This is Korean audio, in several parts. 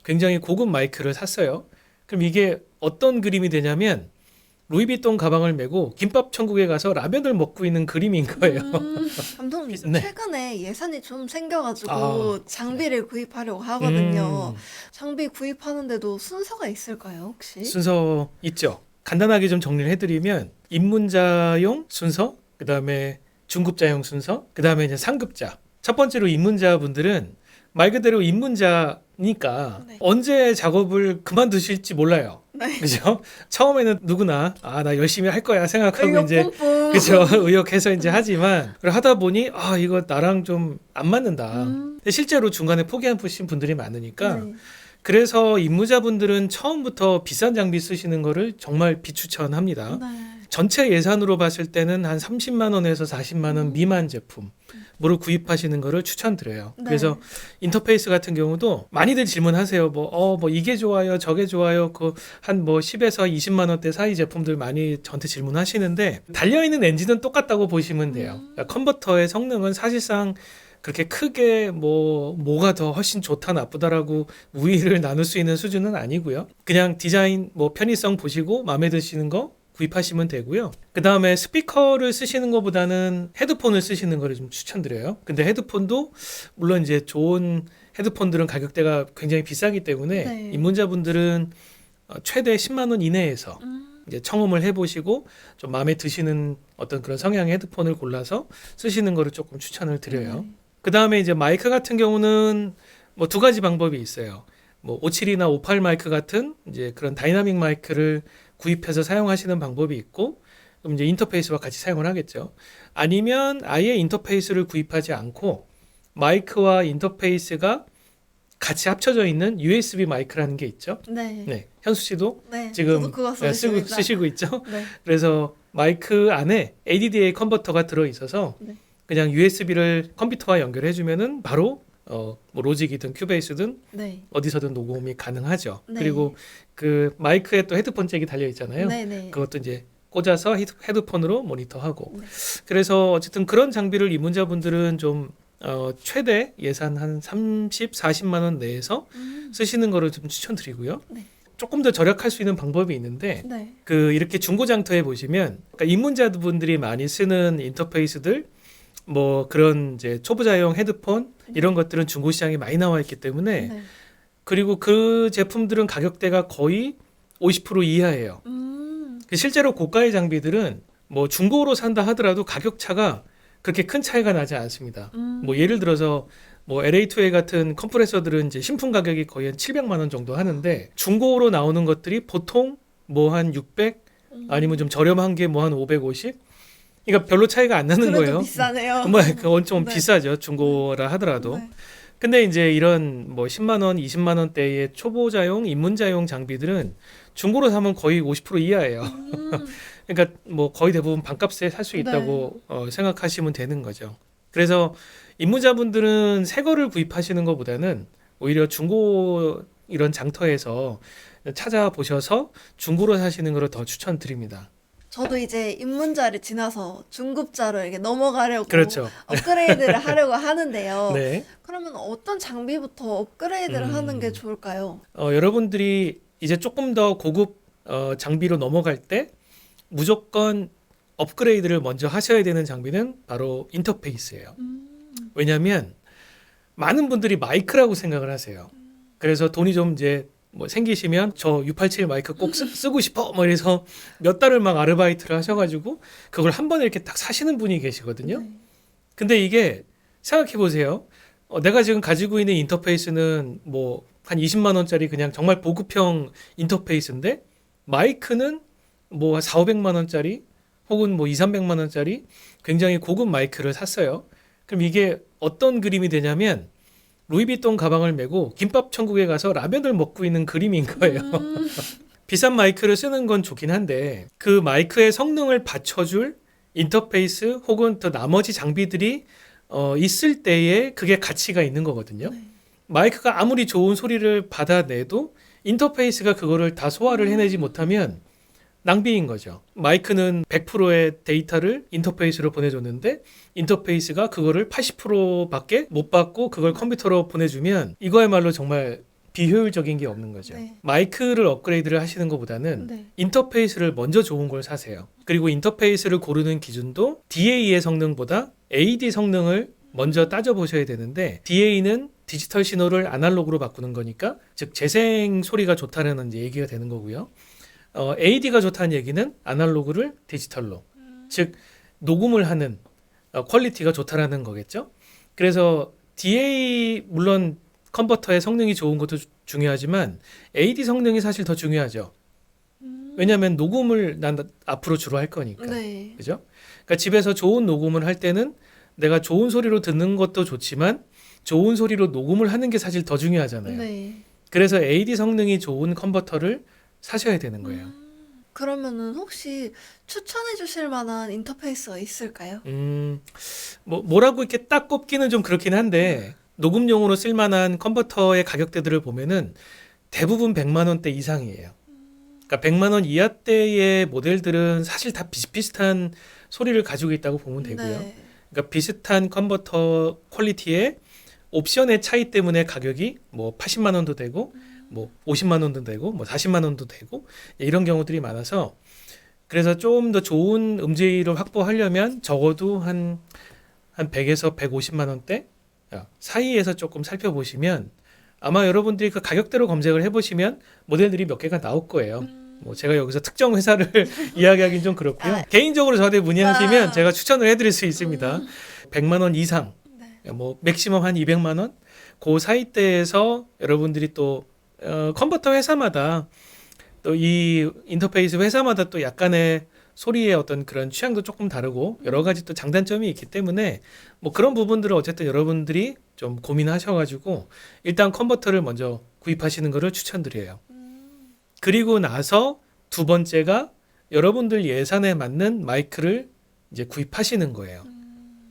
굉장히 고급 마이크를 샀어요. 그럼 이게 어떤 그림이 되냐면 루이비통 가방을 메고 김밥 천국에 가서 라면을 먹고 있는 그림인 거예요. 감독님, 네. 최근에 예산이 좀 생겨가지고 아, 장비를 구입하려고 하거든요. 음, 장비 구입하는데도 순서가 있을까요, 혹시? 순서 있죠. 간단하게 좀 정리를 해드리면 입문자용 순서, 그 다음에 중급자용 순서, 그 다음에 이제 상급자. 첫 번째로 입문자 분들은 말 그대로 입문자니까 네. 언제 작업을 그만두실지 몰라요. 네. 그죠? 처음에는 누구나 나 열심히 할 거야 생각하고 이제 뿜뿜. 그죠? 의욕해서 이제 하지만 그걸 하다 보니 이거 나랑 좀 안 맞는다. 근데 실제로 중간에 포기하신 분들이 많으니까 네. 그래서 입문자분들은 처음부터 비싼 장비 쓰시는 거를 정말 비추천합니다. 네. 전체 예산으로 봤을 때는 한 30만 원에서 40만 원 미만 제품으로 구입하시는 거를 추천드려요. 네. 그래서 인터페이스 같은 경우도 많이들 질문하세요. 뭐 이게 좋아요, 저게 좋아요. 그 한 뭐 10에서 20만 원대 사이 제품들 많이 저한테 질문하시는데 달려 있는 엔진은 똑같다고 보시면 돼요. 그러니까 컨버터의 성능은 사실상 그렇게 크게 뭐가 더 훨씬 좋다 나쁘다라고 우위를 나눌 수 있는 수준은 아니고요. 그냥 디자인 편의성 보시고 마음에 드시는 거 구입하시면 되고요. 그 다음에 스피커를 쓰시는 것보다는 헤드폰을 쓰시는 거를 좀 추천드려요. 근데 헤드폰도 물론 이제 좋은 헤드폰들은 가격대가 굉장히 비싸기 때문에 네. 입문자분들은 최대 10만 원 이내에서 이제 청음을 해보시고 좀 마음에 드시는 어떤 그런 성향의 헤드폰을 골라서 쓰시는 거를 조금 추천을 드려요. 네. 그 다음에 이제 마이크 같은 경우는 두 가지 방법이 있어요. 57이나 58 마이크 같은 이제 그런 다이나믹 마이크를 구입해서 사용하시는 방법이 있고, 그럼 이제 인터페이스와 같이 사용을 하겠죠. 아니면 아예 인터페이스를 구입하지 않고 마이크와 인터페이스가 같이 합쳐져 있는 USB 마이크라는 게 있죠. 네. 네, 현수 씨도 네. 지금 저도 그거 쓰시고 있죠. 네. 그래서 마이크 안에 ADDA 컨버터가 들어 있어서 네. 그냥 USB를 컴퓨터와 연결해 주면은 바로 로직이든 큐베이스든 네. 어디서든 녹음이 가능하죠. 네. 그리고 그 마이크에 또 헤드폰 잭이 달려 있잖아요. 네. 네. 그것도 이제 꽂아서 헤드폰으로 모니터하고. 네. 그래서 어쨌든 그런 장비를 입문자분들은 좀 최대 예산 한 30, 40만 원 내에서 쓰시는 거를 좀 추천드리고요. 네. 조금 더 절약할 수 있는 방법이 있는데 네. 이렇게 중고 장터에 보시면 그러니까 입문자분들이 많이 쓰는 인터페이스들 그런 이제 초보자용 헤드폰 이런 것들은 중고 시장에 많이 나와 있기 때문에 네. 그리고 그 제품들은 가격대가 거의 50% 이하예요. 실제로 고가의 장비들은 중고로 산다 하더라도 가격 차가 그렇게 큰 차이가 나지 않습니다. 예를 들어서 LA2A 같은 컴프레서들은 이제 신품 가격이 거의 한 700만 원 정도 하는데 중고로 나오는 것들이 보통 한 600 아니면 좀 저렴한 게 한 550. 그러니까 별로 차이가 안 나는 그래도 거예요. 비싸네요. 정말 그건 좀 네. 비싸죠. 중고라 하더라도. 네. 근데 이제 이런 10만 원, 20만 원대의 초보자용, 입문자용 장비들은 중고로 사면 거의 50% 이하예요. 그러니까 거의 대부분 반값에 살 수 있다고 생각하시면 되는 거죠. 그래서 입문자분들은 새 거를 구입하시는 것보다는 오히려 중고 이런 장터에서 찾아보셔서 중고로 사시는 걸 더 추천드립니다. 저도 이제 입문자를 지나서 중급자로 이렇게 넘어가려고 그렇죠. 업그레이드를 하려고 하는데요. 네. 그러면 어떤 장비부터 업그레이드를 하는 게 좋을까요? 여러분들이 이제 조금 더 고급 장비로 넘어갈 때 무조건 업그레이드를 먼저 하셔야 되는 장비는 바로 인터페이스예요. 왜냐하면 많은 분들이 마이크라고 생각을 하세요. 그래서 돈이 좀 이제 생기시면 저 U87 마이크 꼭 쓰고 싶어 이래서 몇 달을 막 아르바이트를 하셔가지고 그걸 한 번에 이렇게 딱 사시는 분이 계시거든요. 네. 근데 이게 생각해 보세요. 내가 지금 가지고 있는 인터페이스는 한 20만 원짜리 그냥 정말 보급형 인터페이스인데 마이크는 4, 500만 원짜리 혹은 2, 300만 원짜리 굉장히 고급 마이크를 샀어요. 그럼 이게 어떤 그림이 되냐면 루이비통 가방을 메고 김밥 천국에 가서 라면을 먹고 있는 그림인 거예요. 비싼 마이크를 쓰는 건 좋긴 한데 그 마이크의 성능을 받쳐줄 인터페이스 혹은 또 나머지 장비들이 있을 때에 그게 가치가 있는 거거든요. 네. 마이크가 아무리 좋은 소리를 받아내도 인터페이스가 그거를 다 소화를 해내지 못하면 낭비인 거죠. 마이크는 100%의 데이터를 인터페이스로 보내줬는데 인터페이스가 그거를 80%밖에 못 받고 그걸 컴퓨터로 보내주면 이거야말로 정말 비효율적인 게 없는 거죠. 네. 마이크를 업그레이드를 하시는 것보다는 네. 인터페이스를 먼저 좋은 걸 사세요. 그리고 인터페이스를 고르는 기준도 DA의 성능보다 AD 성능을 먼저 따져보셔야 되는데, DA는 디지털 신호를 아날로그로 바꾸는 거니까, 즉 재생 소리가 좋다는 이제 얘기가 되는 거고요. AD가 좋다는 얘기는 아날로그를 디지털로, 즉 녹음을 하는 퀄리티가 좋다라는 거겠죠. 그래서 DA 물론 컨버터의 성능이 좋은 것도 중요하지만 AD 성능이 사실 더 중요하죠. 왜냐하면 녹음을 난 앞으로 주로 할 거니까. 네. 그죠? 그러니까 집에서 좋은 녹음을 할 때는 내가 좋은 소리로 듣는 것도 좋지만 좋은 소리로 녹음을 하는 게 사실 더 중요하잖아요. 네. 그래서 AD 성능이 좋은 컨버터를 사셔야 되는 거예요. 그러면은 혹시 추천해 주실 만한 인터페이스가 있을까요? 뭐라고 이렇게 딱 꼽기는 좀 그렇긴 한데, 녹음용으로 쓸만한 컨버터의 가격대들을 보면은 대부분 100만 원대 이상이에요. 그러니까 100만 원 이하대의 모델들은 사실 다 비슷비슷한 소리를 가지고 있다고 보면 되고요. 네. 그러니까 비슷한 컨버터 퀄리티의 옵션의 차이 때문에 가격이 뭐 80만 원도 되고 뭐 50만 원도 되고 뭐 40만 원도 되고 이런 경우들이 많아서, 그래서 좀 더 좋은 음질을 확보하려면 적어도 한 100에서 150만 원대 사이에서 조금 살펴보시면, 아마 여러분들이 그 가격대로 검색을 해보시면 모델들이 몇 개가 나올 거예요. 뭐 제가 여기서 특정 회사를 이야기하기는 좀 그렇고요. 개인적으로 저한테 문의하시면 제가 추천을 해드릴 수 있습니다. 100만 원 이상, 네. 뭐 맥시멈 한 200만 원, 그 사이대에서 여러분들이 또 컨버터 회사마다 또 이 인터페이스 회사마다 또 약간의 소리의 어떤 그런 취향도 조금 다르고 여러 가지 또 장단점이 있기 때문에, 뭐 그런 부분들을 어쨌든 여러분들이 좀 고민하셔가지고 일단 컨버터를 먼저 구입하시는 것을 추천드려요. 그리고 나서 두 번째가 여러분들 예산에 맞는 마이크를 이제 구입하시는 거예요.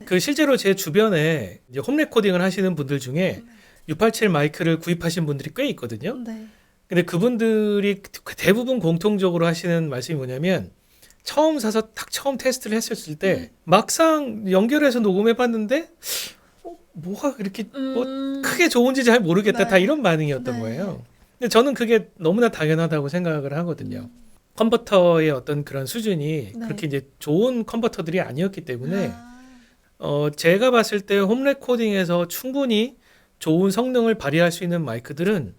그 실제로 제 주변에 이제 홈 레코딩을 하시는 분들 중에 687 마이크를 구입하신 분들이 꽤 있거든요. 네. 근데 그분들이 대부분 공통적으로 하시는 말씀이 뭐냐면, 처음 사서 딱 처음 테스트를 했었을 때 막상 연결해서 녹음해 봤는데 뭐가 그렇게 뭐 크게 좋은지 잘 모르겠다, 네. 다 이런 반응이었던 네. 거예요. 근데 저는 그게 너무나 당연하다고 생각을 하거든요. 컨버터의 어떤 그런 수준이 네. 그렇게 이제 좋은 컨버터들이 아니었기 때문에, 아, 제가 봤을 때 홈 레코딩에서 충분히 좋은 성능을 발휘할 수 있는 마이크들은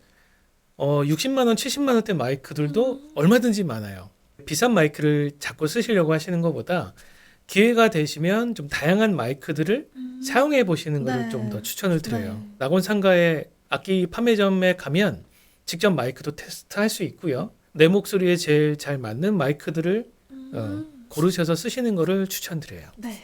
60만 원, 70만 원대 마이크들도 얼마든지 많아요. 비싼 마이크를 자꾸 쓰시려고 하시는 것보다 기회가 되시면 좀 다양한 마이크들을 사용해 보시는 것을 네. 좀 더 추천을 드려요. 네. 낙원상가의 악기 판매점에 가면 직접 마이크도 테스트할 수 있고요. 내 목소리에 제일 잘 맞는 마이크들을 고르셔서 쓰시는 것을 추천드려요. 네.